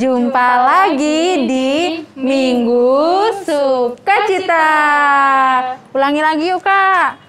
Jumpa lagi di Minggu Sukacita. Ulangi lagi yuk Kak.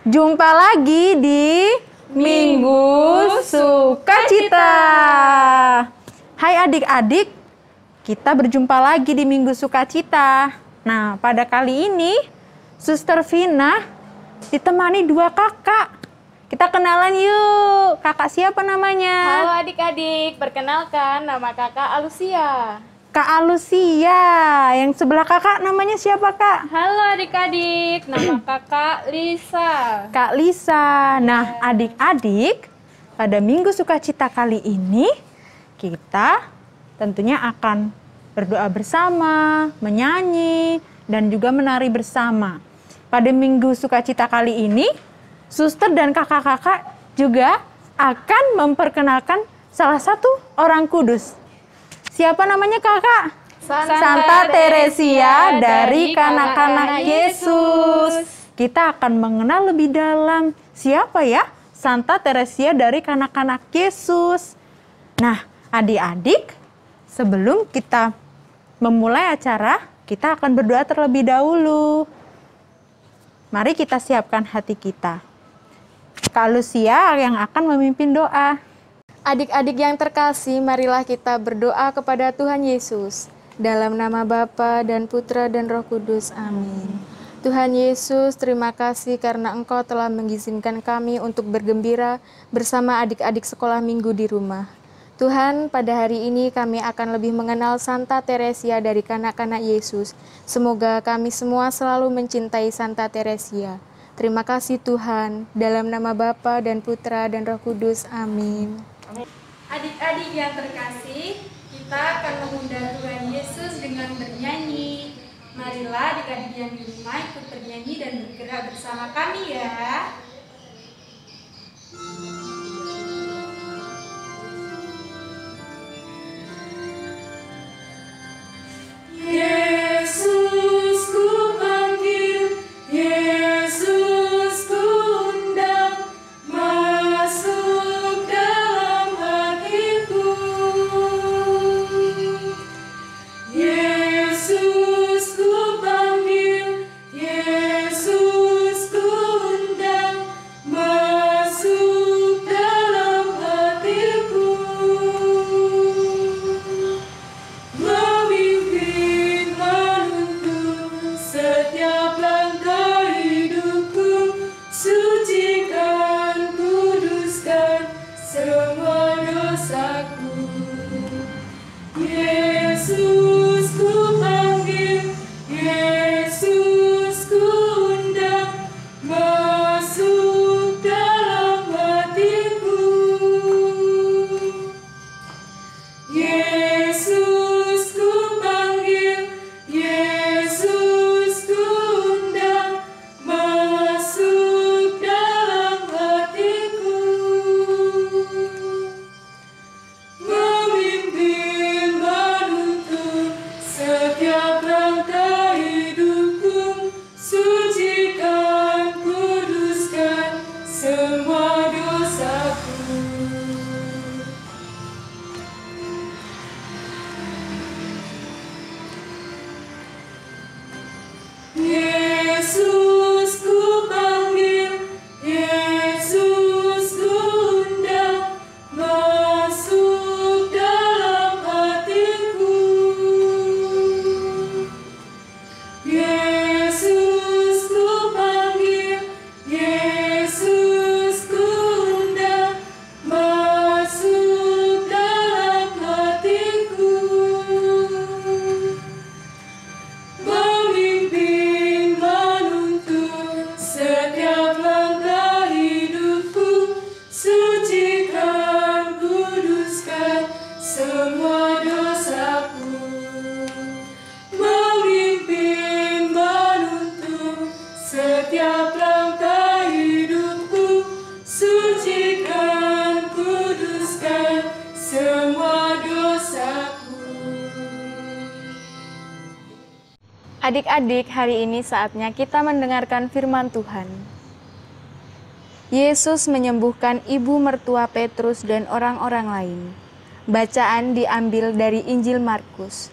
Jumpa lagi di Minggu Sukacita. Hai adik-adik, kita berjumpa lagi di Minggu Sukacita. Nah, pada kali ini Suster Vina ditemani dua kakak. Kita kenalan yuk. Kakak siapa namanya? Halo adik-adik, perkenalkan nama kakak Alusia. Kak Alusia. Yang sebelah kakak namanya siapa Kak? Halo adik-adik, nama kakak Lisa. Kak Lisa. Nah adik-adik, pada Minggu Sukacita kali ini kita tentunya akan berdoa bersama, menyanyi, dan juga menari bersama. Pada Minggu Sukacita kali ini, Suster dan kakak-kakak juga akan memperkenalkan salah satu orang kudus. Siapa namanya kakak? Santa Teresia dari Kanak-Kanak Yesus. Kita akan mengenal lebih dalam siapa ya Santa Teresia dari Kanak-Kanak Yesus. Nah, adik-adik, sebelum kita memulai acara, kita akan berdoa terlebih dahulu. Mari kita siapkan hati kita. Kak Lucia yang akan memimpin doa. Adik-adik yang terkasih, marilah kita berdoa kepada Tuhan Yesus. Dalam nama Bapa dan Putra dan Roh Kudus. Amin. Tuhan Yesus, terima kasih karena Engkau telah mengizinkan kami untuk bergembira bersama adik-adik sekolah minggu di rumah. Tuhan, pada hari ini kami akan lebih mengenal Santa Teresia dari Kanak-Kanak Yesus. Semoga kami semua selalu mencintai Santa Teresia. Terima kasih Tuhan, dalam nama Bapa dan Putra dan Roh Kudus. Amin. Adik-adik yang terkasih, kita akan mengundang Tuhan Yesus dengan bernyanyi. Marilah adik-adik yang di rumah ikut bernyanyi dan bergerak bersama kami ya. Yesus ku panggil, Yesus ku undang, masuk dalam hatiku. Yesus ku panggil, Yesus ku undang, masuk dalam hatiku. Memimpin, menuntun setiap langkah hidupku, sucikan, kuduskan semua dosaku. Yesus ku panggil, Yesus ku undang, masuk dalam hatiku. Yesus ku panggil, Yesus ku undang, masuk dalam hatiku. Memimpin, menuntun setiap langkah hidupku, sucikan, kuduskan semua dosaku. Yesus ku panggil, Yesus ku undang, masuk dalam hatiku. Yesus ku panggil, Yesus ku undang, masuk dalam hatiku. Memimpin, menuntun setiap langkah hidupku, sucikan, kuduskan semua dosaku. Memimpin, menuntun setiap langkah hidupku, sucikan, kuduskan semua dosaku. Adik-adik, hari ini saatnya kita mendengarkan firman Tuhan. Yesus menyembuhkan ibu mertua Petrus dan orang-orang lain. Bacaan diambil dari Injil Markus.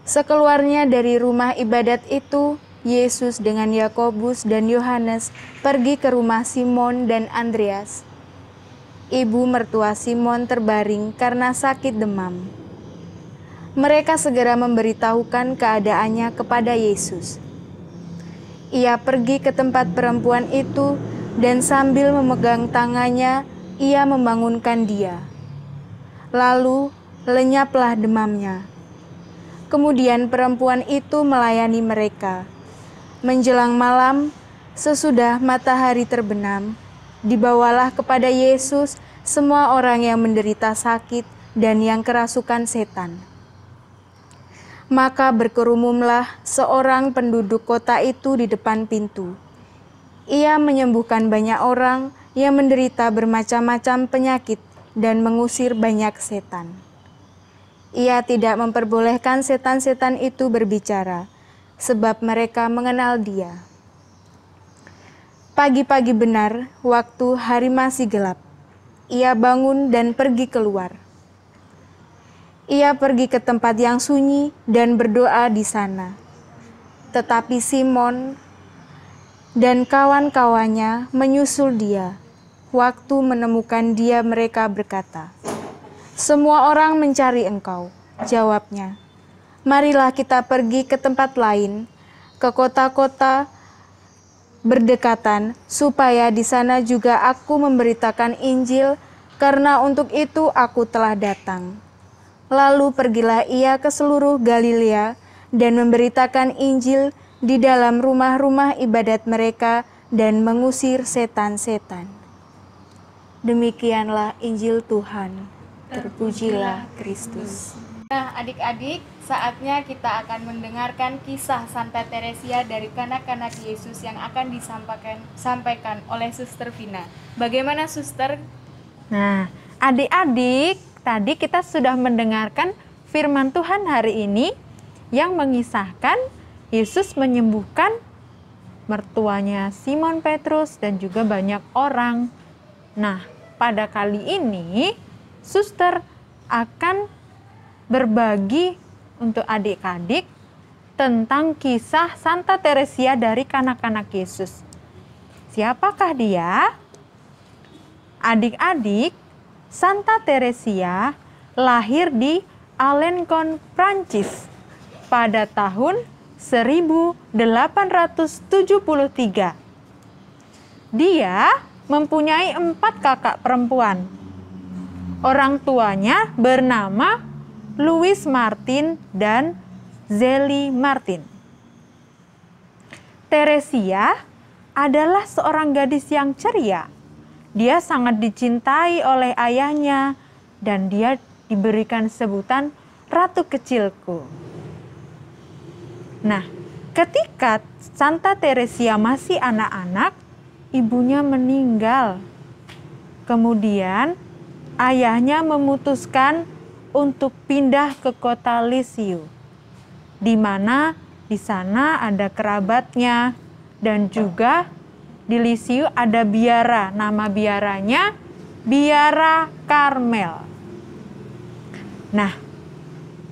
Sekeluarnya dari rumah ibadat itu, Yesus dengan Yakobus dan Yohanes pergi ke rumah Simon dan Andreas. Ibu mertua Simon terbaring karena sakit demam. Mereka segera memberitahukan keadaannya kepada Yesus. Ia pergi ke tempat perempuan itu dan sambil memegang tangannya, ia membangunkan dia. Lalu lenyaplah demamnya. Kemudian perempuan itu melayani mereka. Menjelang malam, sesudah matahari terbenam, dibawalah kepada Yesus semua orang yang menderita sakit dan yang kerasukan setan. Maka berkerumumlah seorang penduduk kota itu di depan pintu. Ia menyembuhkan banyak orang yang menderita bermacam-macam penyakit dan mengusir banyak setan. Ia tidak memperbolehkan setan-setan itu berbicara, sebab mereka mengenal dia. Pagi-pagi benar, waktu hari masih gelap, ia bangun dan pergi keluar. Ia pergi ke tempat yang sunyi dan berdoa di sana. Tetapi Simon dan kawan-kawannya menyusul dia. Waktu menemukan dia, mereka berkata, "Semua orang mencari engkau." Jawabnya, "Marilah kita pergi ke tempat lain, ke kota-kota berdekatan, supaya di sana juga aku memberitakan Injil, karena untuk itu aku telah datang." Lalu pergilah ia ke seluruh Galilea dan memberitakan Injil di dalam rumah-rumah ibadat mereka dan mengusir setan-setan. Demikianlah Injil Tuhan. Terpujilah Kristus. Nah, adik-adik, saatnya kita akan mendengarkan kisah Santa Teresia dari kanak-kanak Yesus yang akan disampaikan oleh Suster Vina. Bagaimana, Suster? Nah, adik-adik, tadi kita sudah mendengarkan firman Tuhan hari ini yang mengisahkan Yesus menyembuhkan mertuanya Simon Petrus dan juga banyak orang. Nah, pada kali ini Suster akan berbagi untuk adik-adik tentang kisah Santa Teresia dari kanak-kanak Yesus. Siapakah dia? Adik-adik, Santa Teresia lahir di Alencon, Prancis pada tahun 1873. Dia mempunyai 4 kakak perempuan. Orang tuanya bernama Louis Martin dan Zélie Martin. Teresia adalah seorang gadis yang ceria. Dia sangat dicintai oleh ayahnya dan dia diberikan sebutan Ratu Kecilku. Nah, ketika Santa Teresia masih anak-anak, ibunya meninggal. Kemudian ayahnya memutuskan untuk pindah ke kota Lisieux, di mana di sana ada kerabatnya dan juga di Lisieux ada biara. Nama biaranya Biara Karmel. Nah,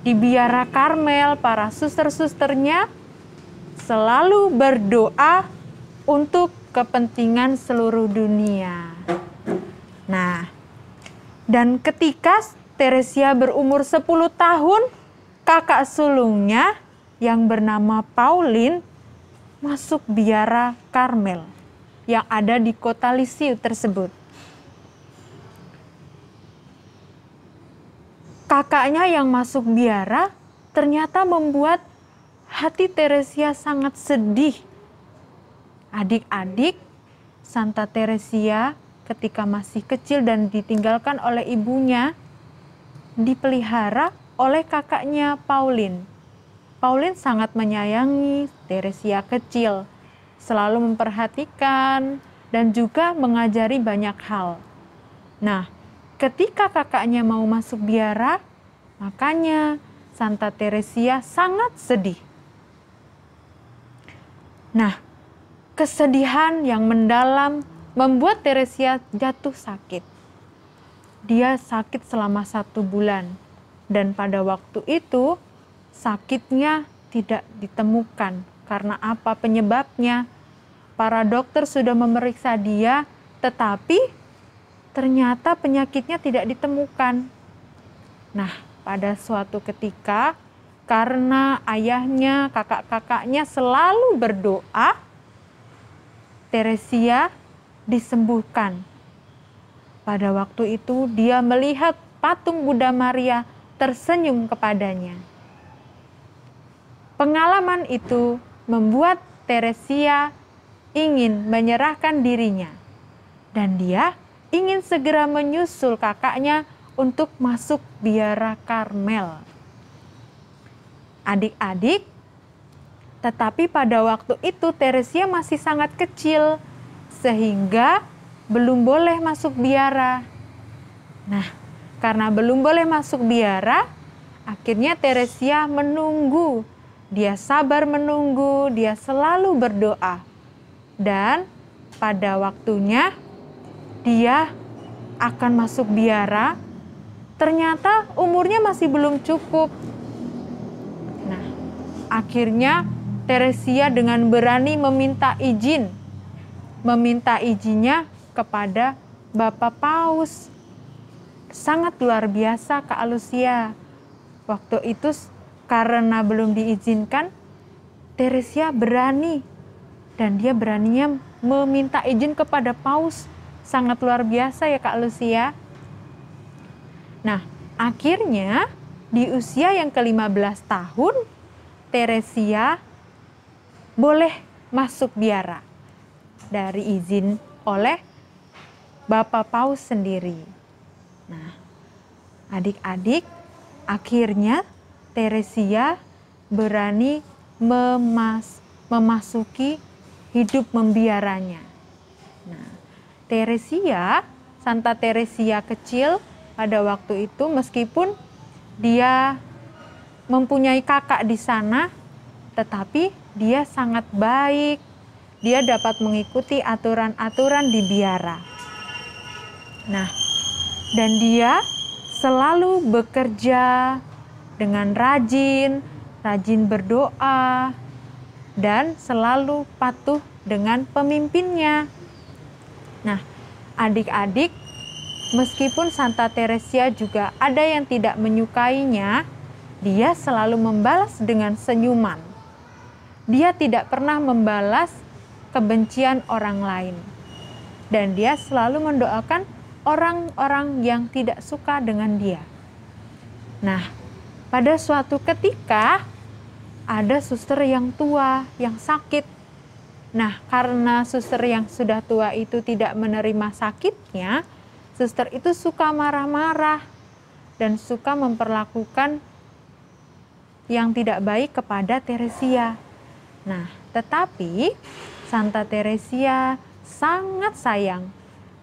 di Biara Karmel para suster-susternya selalu berdoa untuk kepentingan seluruh dunia. Nah, dan ketika Teresia berumur 10 tahun, kakak sulungnya yang bernama Pauline masuk Biara Karmel yang ada di kota Lisieux tersebut. Kakaknya yang masuk biara ternyata membuat hati Teresia sangat sedih. Adik-adik, Santa Teresia ketika masih kecil dan ditinggalkan oleh ibunya, dipelihara oleh kakaknya Pauline. Pauline sangat menyayangi Teresia kecil, selalu memperhatikan dan juga mengajari banyak hal. Nah, ketika kakaknya mau masuk biara, makanya Santa Teresia sangat sedih. Nah, kesedihan yang mendalam membuat Teresia jatuh sakit. dia sakit selama 1 bulan. Dan pada waktu itu sakitnya tidak ditemukan. Karena apa penyebabnya? Para dokter sudah memeriksa dia, tetapi ternyata penyakitnya tidak ditemukan. Nah, pada suatu ketika, karena ayahnya, kakak-kakaknya selalu berdoa, Teresia disembuhkan. Pada waktu itu dia melihat patung Bunda Maria tersenyum kepadanya. Pengalaman itu membuat Teresia ingin menyerahkan dirinya. Dan dia ingin segera menyusul kakaknya untuk masuk biara Karmel. Adik-adik, tetapi pada waktu itu Teresia masih sangat kecil, sehingga belum boleh masuk biara. Nah, karena belum boleh masuk biara, akhirnya Teresia menunggu. Dia sabar menunggu, dia selalu berdoa. Dan pada waktunya dia akan masuk biara, ternyata umurnya masih belum cukup. Nah, akhirnya Teresia dengan berani meminta izinnya kepada Bapak Paus. Sangat luar biasa Kak Lucia. Waktu itu karena belum diizinkan, Teresia berani. Dan dia beraninya meminta izin kepada Paus. Sangat luar biasa ya Kak Lucia. Nah, akhirnya di usia yang ke-15 tahun, Teresia boleh masuk biara dari izin oleh Bapak Paus sendiri. Nah, adik-adik, akhirnya Teresia berani memasuki hidup membiaranya. Nah, Santa Teresia kecil pada waktu itu, meskipun dia mempunyai kakak di sana, tetapi dia sangat baik. Dia dapat mengikuti aturan-aturan di biara. Nah, dan dia selalu bekerja dengan rajin berdoa, dan selalu patuh dengan pemimpinnya. Nah, adik-adik, meskipun Santa Teresia juga ada yang tidak menyukainya, dia selalu membalas dengan senyuman. Dia tidak pernah membalas kebencian orang lain. Dan dia selalu mendoakan orang-orang yang tidak suka dengan dia. Nah, pada suatu ketika ada suster yang tua yang sakit. Nah, karena suster yang sudah tua itu tidak menerima sakitnya, suster itu suka marah-marah dan suka memperlakukan yang tidak baik kepada Teresia. Nah, tetapi Santa Teresia sangat sayang.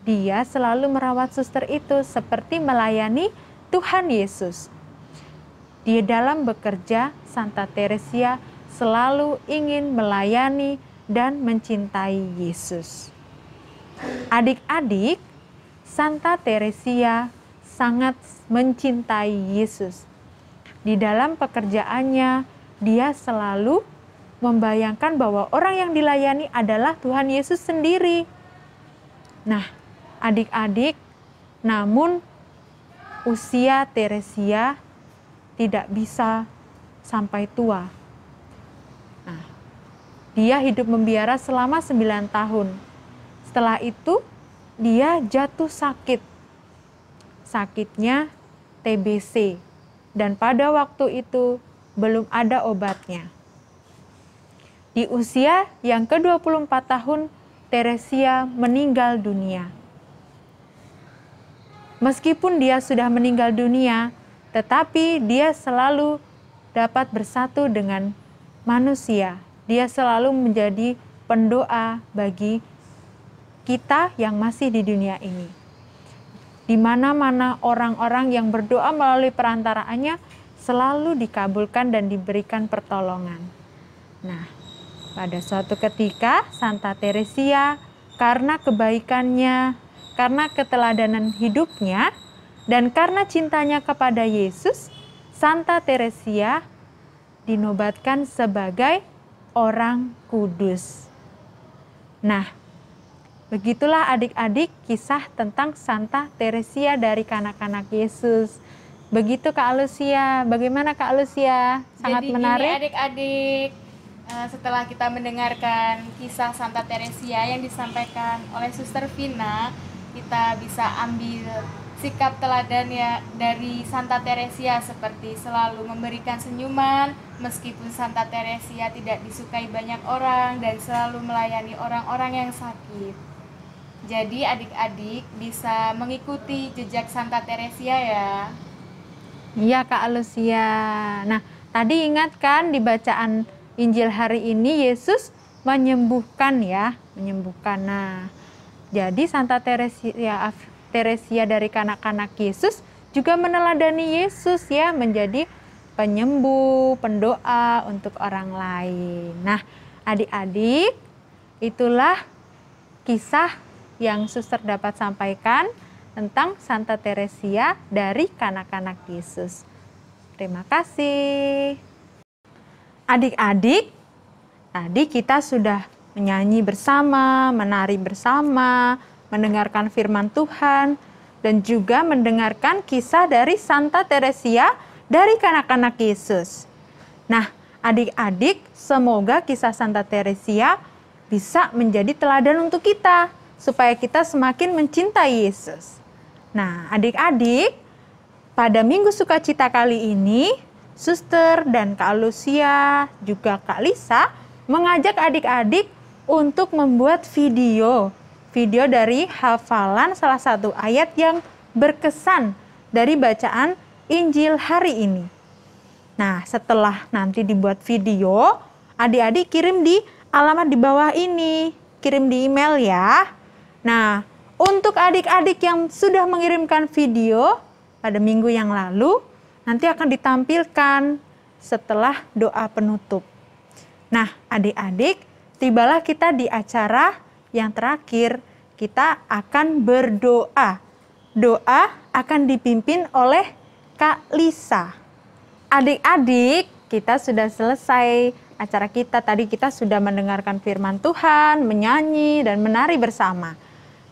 Dia selalu merawat suster itu seperti melayani Tuhan Yesus. Di dalam bekerja, Santa Teresia selalu ingin melayani dan mencintai Yesus. Adik-adik, Santa Teresia sangat mencintai Yesus. Di dalam pekerjaannya, dia selalu membayangkan bahwa orang yang dilayani adalah Tuhan Yesus sendiri. Nah, adik-adik, namun usia Teresia tidak bisa sampai tua. Nah, dia hidup membiara selama 9 tahun. Setelah itu, dia jatuh sakit. Sakitnya TBC. Dan pada waktu itu belum ada obatnya. Di usia yang ke-24 tahun, Teresia meninggal dunia. Meskipun dia sudah meninggal dunia, tetapi dia selalu dapat bersatu dengan manusia. Dia selalu menjadi pendoa bagi kita yang masih di dunia ini. Di mana-mana orang-orang yang berdoa melalui perantaraannya selalu dikabulkan dan diberikan pertolongan. Nah, pada suatu ketika Santa Teresia karena kebaikannya, karena keteladanan hidupnya, Dan karena cintanya kepada Yesus, Santa Teresia dinobatkan sebagai orang kudus. Nah, begitulah adik-adik kisah tentang Santa Teresia dari kanak-kanak Yesus. Begitu Kak Alusia. Bagaimana Kak Alusia? Sangat Jadi menarik. gini adik-adik, setelah kita mendengarkan kisah Santa Teresia yang disampaikan oleh Suster Vina, kita bisa ambil sikap teladan ya dari Santa Teresia, seperti selalu memberikan senyuman meskipun Santa Teresia tidak disukai banyak orang dan selalu melayani orang-orang yang sakit. Jadi adik-adik bisa mengikuti jejak Santa Teresia ya. Iya Kak Alusia. Nah, tadi ingat kan di bacaan Injil hari ini Yesus menyembuhkan ya, menyembuhkan. Nah, jadi Santa Teresia dari kanak-kanak Yesus juga meneladani Yesus ya, menjadi penyembuh, pendoa untuk orang lain. Nah, adik-adik, itulah kisah yang Suster dapat sampaikan tentang Santa Teresia dari kanak-kanak Yesus. Terima kasih. Adik-adik, tadi kita sudah menyanyi bersama, menari bersama, mendengarkan firman Tuhan, dan juga mendengarkan kisah dari Santa Teresia dari kanak-kanak Yesus. Nah, adik-adik, semoga kisah Santa Teresia bisa menjadi teladan untuk kita, supaya kita semakin mencintai Yesus. Nah, adik-adik, pada Minggu Sukacita kali ini, Suster dan Kak Alusia, juga Kak Lisa, mengajak adik-adik untuk membuat video dari hafalan salah satu ayat yang berkesan dari bacaan Injil hari ini. Nah, setelah nanti dibuat video, adik-adik kirim di alamat di bawah ini, kirim di email ya. Nah, untuk adik-adik yang sudah mengirimkan video pada minggu yang lalu, nanti akan ditampilkan setelah doa penutup. Nah, adik-adik, tibalah kita di acara yang terakhir, kita akan berdoa. Doa akan dipimpin oleh Kak Lisa. Adik-adik, kita sudah selesai acara kita. Tadi kita sudah mendengarkan firman Tuhan, menyanyi, dan menari bersama.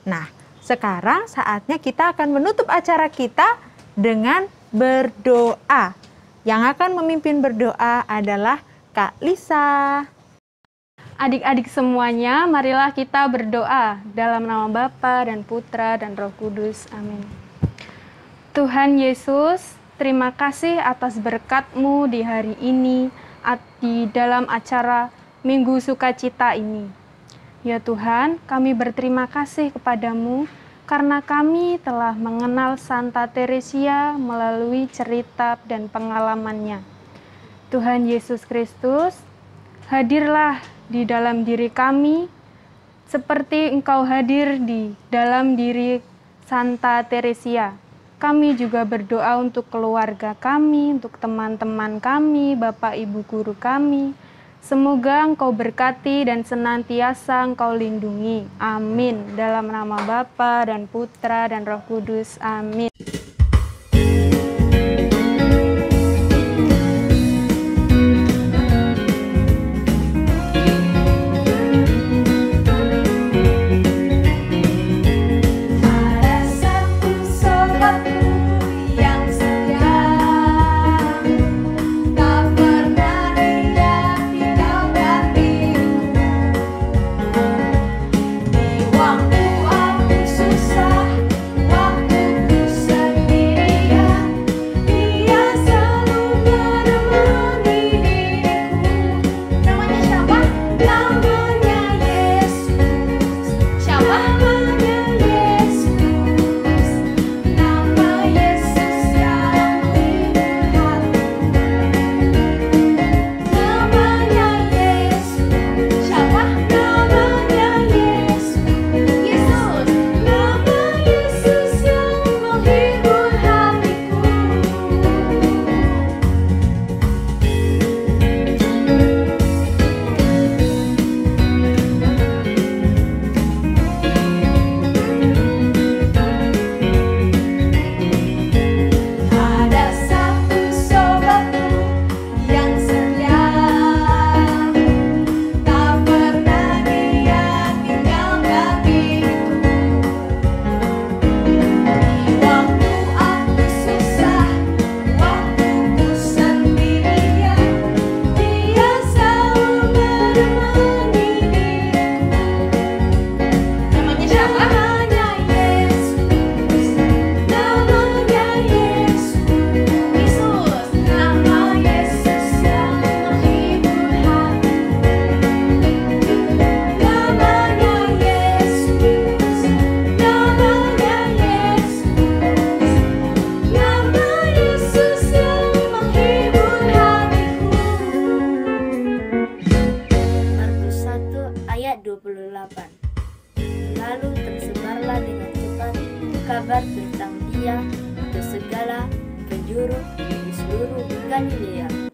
Nah, sekarang saatnya kita akan menutup acara kita dengan berdoa. Yang akan memimpin berdoa adalah Kak Lisa. Adik-adik semuanya, marilah kita berdoa dalam nama Bapa dan Putra dan Roh Kudus. Amin. Tuhan Yesus, terima kasih atas berkat-Mu di hari ini, di dalam acara Minggu Sukacita ini. Ya Tuhan, kami berterima kasih kepadamu karena kami telah mengenal Santa Teresia melalui cerita dan pengalamannya. Tuhan Yesus Kristus, hadirlah di dalam diri kami seperti Engkau hadir di dalam diri Santa Teresia. Kami juga berdoa untuk keluarga kami, untuk teman-teman kami, Bapak Ibu guru kami. Semoga Engkau berkati dan senantiasa Engkau lindungi. Amin. Dalam nama Bapa dan Putra dan Roh Kudus. Amin. Waktu aku susah, waktu ku ayat 28. Lalu tersebarlah dengan cepat kabar tentang Dia ke segala penjuru di seluruh Galilea.